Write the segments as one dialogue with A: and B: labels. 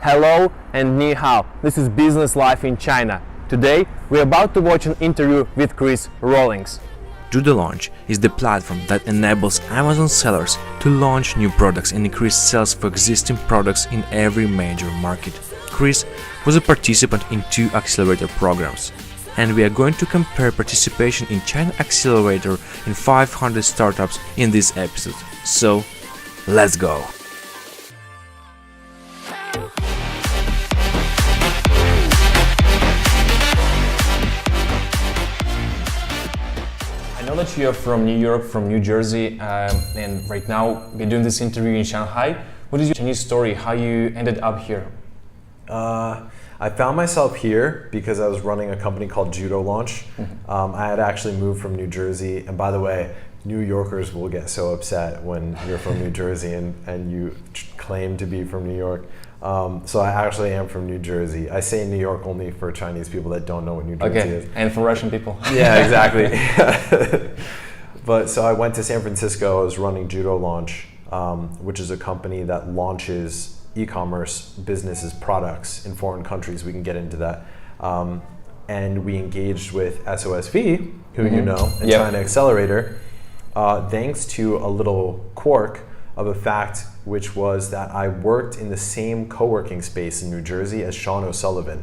A: Hello and ni hao. This is Business Life in China. Today, we're about to watch an interview with Chris Rawlings.
B: Judolaunch is the platform that enables Amazon sellers to launch new products and increase sales for existing products in every major market. Chris was a participant in 2 accelerator programs, and we are going to compare participation in China Accelerator and 500 startups in this episode. So, let's go!
A: I know that you are from New York, from New Jersey, and right now we're doing this interview in Shanghai. What is your Chinese story? How you ended up here?
C: I found myself here because I was running a company called Judolaunch. I had actually moved from New Jersey, and by the way, New Yorkers will get so upset when you're from New Jersey and you claim to be from New York. So I actually am from New Jersey. I say New York only for Chinese people that don't know what New Jersey is.
A: And for Russian people.
C: Yeah, exactly. But so I went to San Francisco. I was running Judolaunch, which is a company that launches e-commerce businesses products in foreign countries. We can get into that. And we engaged with SOSV, who you know, and China Accelerator, thanks to a little quirk of a fact, which was that I worked in the same co-working space in New Jersey as Sean O'Sullivan,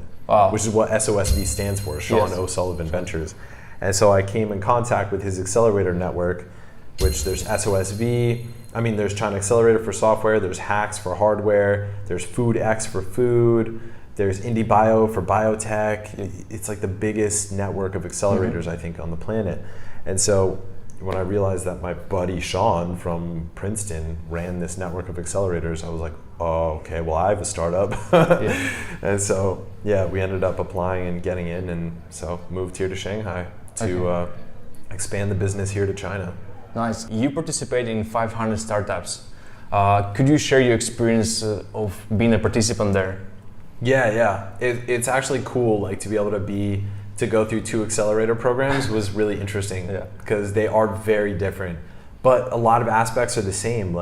C: which is what SOSV stands for, Sean O'Sullivan Ventures. And so I came in contact with his accelerator network, which there's SOSV, there's China Accelerator for software, there's Hacks for hardware, there's FoodX for food, there's IndieBio for biotech. It's like the biggest network of accelerators, I think, on the planet. And so when I realized that my buddy Sean from Princeton ran this network of accelerators, I was like, oh, okay, well, I have a startup. And so, we ended up applying and getting in, and so moved here to Shanghai to expand the business here to China.
A: Nice. You participate in 500 startups. Could you share your experience of being a participant there?
C: Yeah. It's actually cool, to be able to go through 2 accelerator programs was really interesting because they are very different, but a lot of aspects are the same.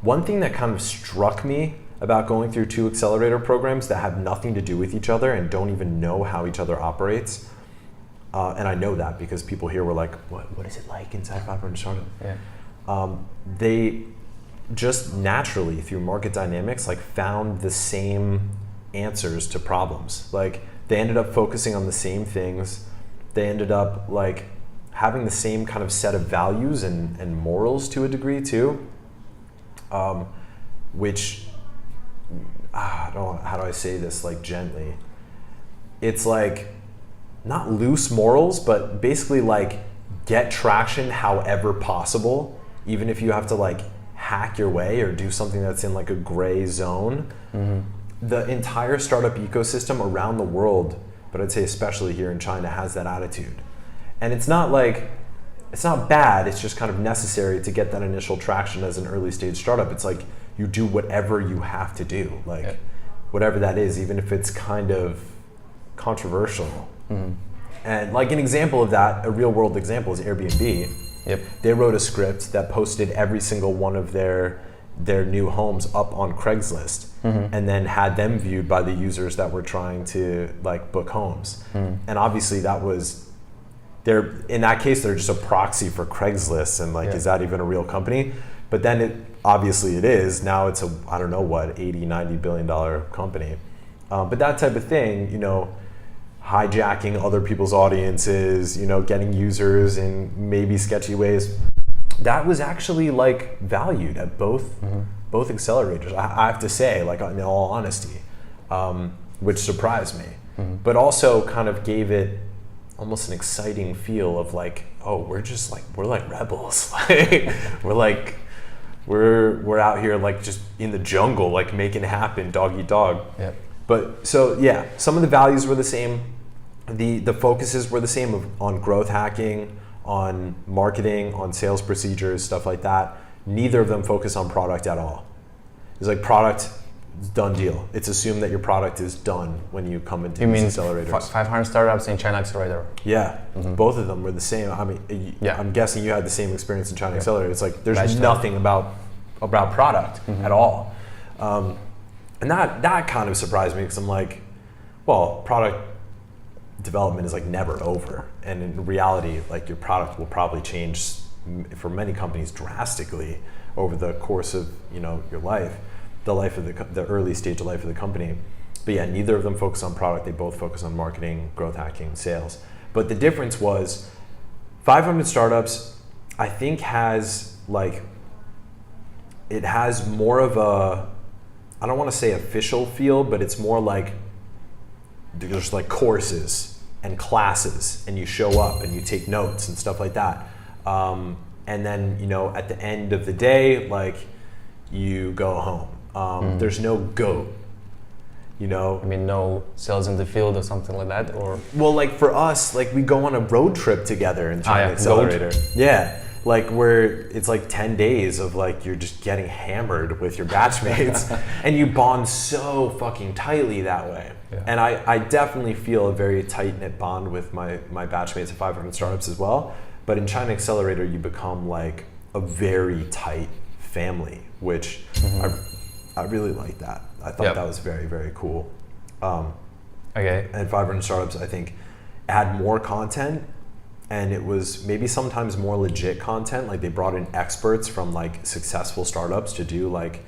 C: One thing that kind of struck me about going through 2 accelerator programs that have nothing to do with each other and don't even know how each other operates, and I know that because people here were like, what is it like inside 500 startup? They just naturally, through market dynamics, found the same answers to problems. They ended up focusing on the same things. They ended up having the same kind of set of values and morals to a degree too, which, how do I say this gently? It's not loose morals, but basically get traction however possible, even if you have to hack your way or do something that's in a gray zone. The entire startup ecosystem around the world, but I'd say especially here in China, has that attitude. And it's not it's not bad, it's just kind of necessary to get that initial traction as an early stage startup. It's you do whatever you have to do, whatever that is, even if it's kind of controversial. And an example of that, a real world example, is Airbnb. They wrote a script that posted every single one of their new homes up on Craigslist, and then had them viewed by the users that were trying to book homes. And obviously that was, in that case, they're just a proxy for Craigslist, and is that even a real company? But then obviously it is. Now it's a, I don't know what, $80-90 billion company. But that type of thing, hijacking other people's audiences, getting users in maybe sketchy ways, that was actually valued at both accelerators. I have to say, in all honesty, which surprised me, but also kind of gave it almost an exciting feel of we're just we're rebels. we're out here just in the jungle, making it happen, dog eat dog. But so some of the values were the same. The focuses were the same on growth hacking, on marketing, on sales procedures, stuff like that. Neither of them focus on product at all. It's product, done deal. It's assumed that your product is done when you come into these accelerators.
A: 500 startups in China Accelerator.
C: Both of them were the same. I'm guessing you had the same experience in China Accelerator. It's there's nothing about product at all. And that kind of surprised me because I'm like, well, product development is like never over. And in reality, like your product will probably change for many companies drastically over the course of, you know, your life, the early stage of life of the company. But yeah, neither of them focus on product. They both focus on marketing, growth hacking, sales. But the difference was 500 Startups, I think it has more of a, I don't want to say official feel, but it's more like there's like courses and classes and you show up and you take notes and stuff like that. And then, you know, at the end of the day, like you go home. There's no GOAT, you know?
A: I mean, no sales in the field or something like that, or?
C: Well, like for us, like we go on a road trip together in China Accelerator. Yeah. Like where it's like 10 days of like you're just getting hammered with your batchmates and you bond so fucking tightly that way. Yeah. And I definitely feel a very tight-knit bond with my batchmates at 500 Startups as well. But in China Accelerator, you become like a very tight family, which I really like that. I thought that was very, very cool.
A: Okay.
C: And 500 Startups, I think, had more content. And it was maybe sometimes more legit content. Like they brought in experts from like successful startups to do like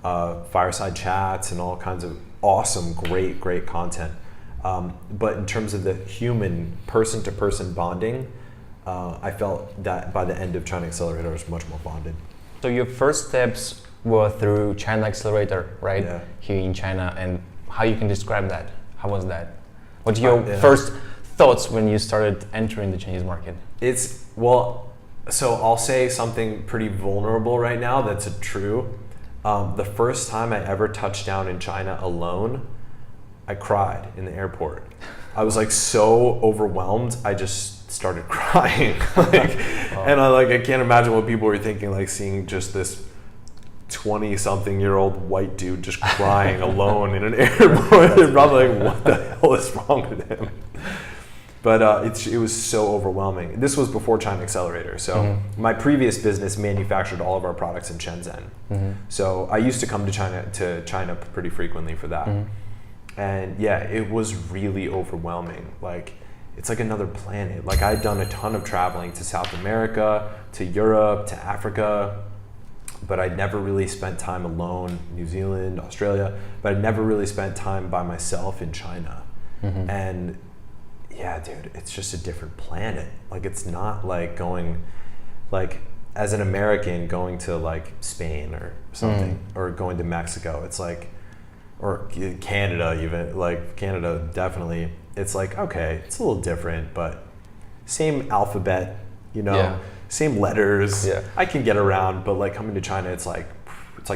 C: fireside chats and all kinds of awesome, great content. But in terms of the human person-to-person bonding, I felt that by the end of China Accelerator, I was much more bonded.
A: So your first steps were through China Accelerator, right?
C: Yeah.
A: Here in China, and how you can describe that? How was that? What's your first thoughts when you started entering the Chinese market?
C: So I'll say something pretty vulnerable right now that's true. The first time I ever touched down in China alone, I cried in the airport. I was like so overwhelmed, I just started crying. And I can't imagine what people were thinking, like seeing just this 20-something-year-old white dude just crying alone in an airport. They're probably like, what the hell is wrong with him? But it was so overwhelming. This was before China Accelerator. So my previous business manufactured all of our products in Shenzhen. So I used to come to China pretty frequently for that. And yeah, it was really overwhelming. Like, it's like another planet. Like I'd done a ton of traveling to South America, to Europe, to Africa, but I'd never really spent time alone, New Zealand, Australia, but I'd never really spent time by myself in China. And yeah, dude, it's just a different planet. Like it's not like going, like as an American going to like Spain or something, or going to Mexico. It's like, or Canada even, like Canada definitely. It's like, okay, it's a little different, but same alphabet, you know, same letters. Yeah. I can get around, but like coming to China, it's like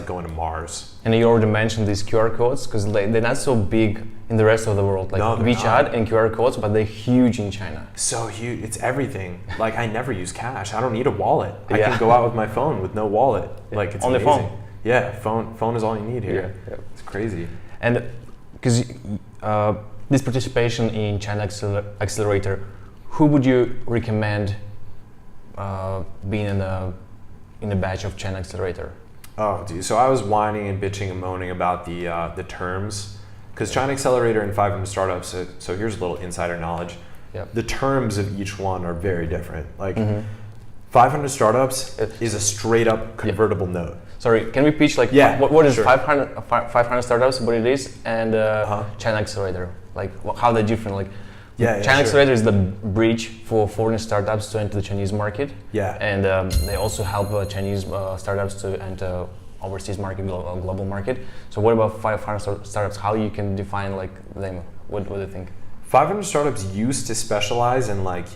C: going to Mars.
A: And you already mentioned these QR codes because they're not so big in the rest of the world, like WeChat and QR codes, but they're huge in China.
C: So huge, it's everything. Like I never use cash. I don't need a wallet. I can go out with my phone with no wallet. Like it's
A: on
C: amazing.
A: the phone.
C: Yeah, phone is all you need here. Yeah. It's crazy.
A: And because this participation in China Accelerator, who would you recommend being in a batch of China Accelerator?
C: Oh, dude. So I was whining and bitching and moaning about the terms, because China Accelerator and 500 Startups. So here's a little insider knowledge.
A: Yep.
C: The terms of each one are very different. Like 500 Startups is a straight up convertible note.
A: Sorry, can we pitch like what is 500 Startups, what it is, and China Accelerator? Like how they're different? Like China Accelerator is the bridge for foreign startups to enter the Chinese market. Yeah. And they also help Chinese startups to enter overseas market, global market. So what about 500 Startups? How you can define like them? What do you think?
C: 500 Startups used to specialize in like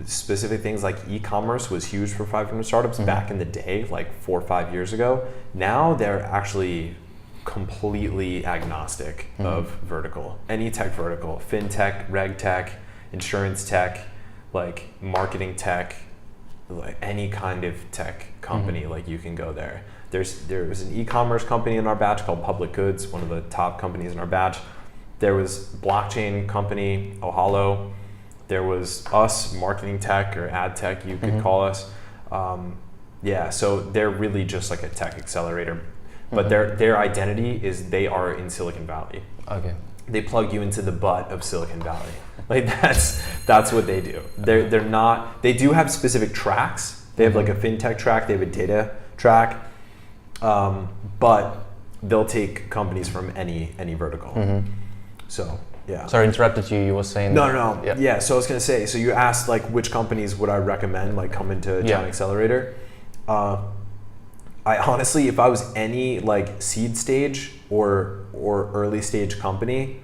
C: specific things, like e-commerce was huge for 500 Startups back in the day, like 4 or 5 years ago. Now they're actually completely agnostic of vertical. Any tech vertical, fintech, reg tech, insurance tech, like marketing tech, like any kind of tech company, like you can go there. There's an e-commerce company in our batch called Public Goods, one of the top companies in our batch. There was blockchain company, Ohalo. There was us, marketing tech or ad tech, you could call us. So they're really just like a tech accelerator. but their identity is they are in Silicon Valley.
A: Okay.
C: They plug you into the butt of Silicon Valley. Like that's what they do. They're not. They do have specific tracks. They have like a fintech track. They have a data track, but they'll take companies from any vertical. So yeah.
A: Sorry, interrupted you. You were saying.
C: No. Yeah. So I was gonna say. So you asked like which companies would I recommend like come into China Accelerator. I honestly, if I was any like seed stage or early stage company,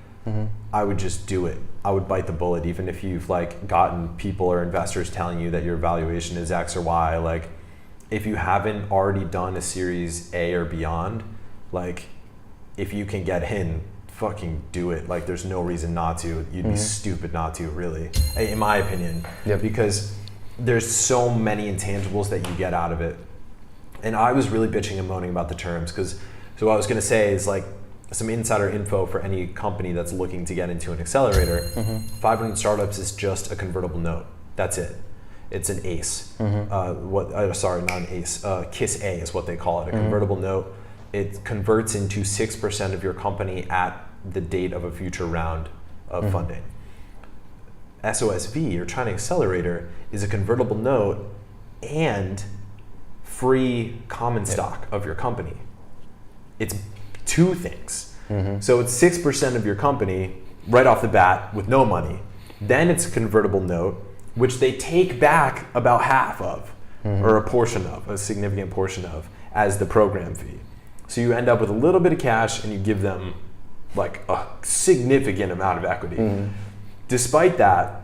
C: I would just do it. I would bite the bullet, even if you've like gotten people or investors telling you that your valuation is X or Y. Like, if you haven't already done a Series A or beyond, like, if you can get in, fucking do it. Like, there's no reason not to. You'd be stupid not to, really, in my opinion. Because there's so many intangibles that you get out of it. And I was really bitching and moaning about the terms so what I was gonna say is like some insider info for any company that's looking to get into an accelerator. 500 Startups is just a convertible note. That's it. It's an ACE. Sorry, not an ACE. KISS A is what they call it, a convertible note. It converts into 6% of your company at the date of a future round of funding. SOSV, or China Accelerator, is a convertible note and free common stock of your company. It's two things. So it's 6% of your company right off the bat with no money. Then it's a convertible note, which they take back about half of, or a portion of, a significant portion of, as the program fee. So you end up with a little bit of cash and you give them like a significant amount of equity. Despite that,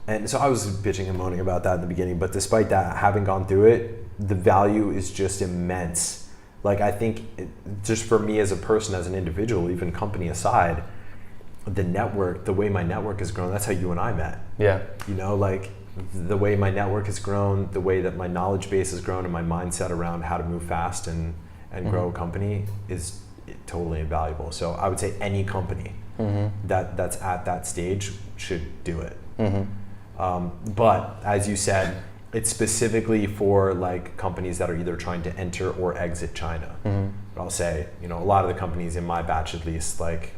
C: and so I was bitching and moaning about that in the beginning, but despite that, having gone through it, the value is just immense. Like, I think just for me as a person, as an individual, even company aside, the network, the way my network has grown, that's how you and I met.
A: Yeah.
C: You know, like the way my network has grown, the way that my knowledge base has grown, and my mindset around how to move fast and grow a company is totally invaluable. So I would say any company that's at that stage should do it. But as you said, it's specifically for like companies that are either trying to enter or exit China. But I'll say, you know, a lot of the companies in my batch, at least, like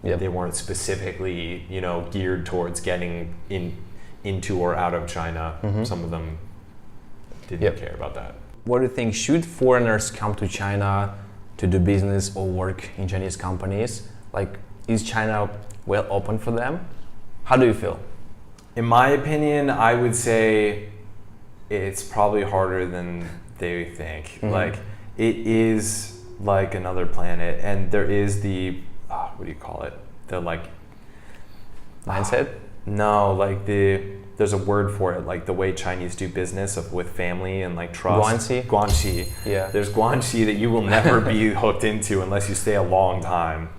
C: they weren't specifically, you know, geared towards getting into or out of China. Some of them didn't care about that.
A: What do you think? Should foreigners come to China to do business or work in Chinese companies? Like, is China well open for them? How do you feel?
C: In my opinion, I would say it's probably harder than they think. Like, it is like another planet, and there is the what do you call it? The like
A: mindset?
C: No, like there's a word for it, like the way Chinese do business with family and like trust. Guanxi. Yeah. There's Guanxi that you will never be hooked into unless you stay a long time.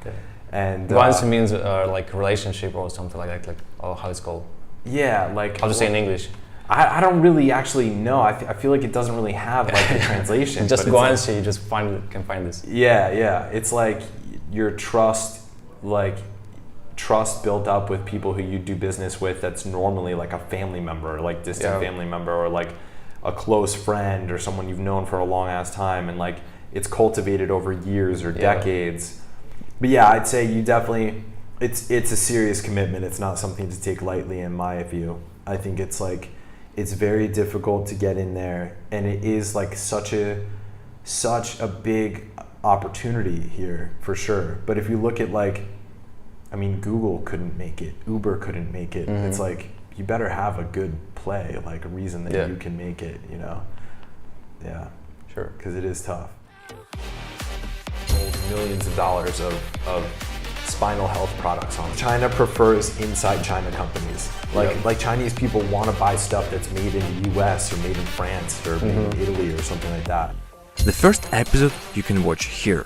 C: And
A: Guanxi means like relationship or something like that, like how it's called.
C: Yeah, like
A: I'll just say in English.
C: I don't really actually know. I feel like it doesn't really have like a translation.
A: Just Guanxi, you just can find this.
C: Yeah. It's like your trust built up with people who you do business with that's normally like a family member, like distant family member, or like a close friend or someone you've known for a long ass time, and like it's cultivated over years or decades. But yeah, I'd say you definitely, it's a serious commitment. It's not something to take lightly in my view. I think it's like, it's very difficult to get in there, and it is like such a big opportunity here for sure. But if you look at like, I mean, Google couldn't make it, Uber couldn't make it. It's like, you better have a good play, like a reason that you can make it, you know? Yeah,
A: sure.
C: Because it is tough. Millions of dollars of spinal health products on. China prefers inside China companies. Like Chinese people want to buy stuff that's made in the US or made in France or made in Italy or something like that.
B: The first episode you can watch here.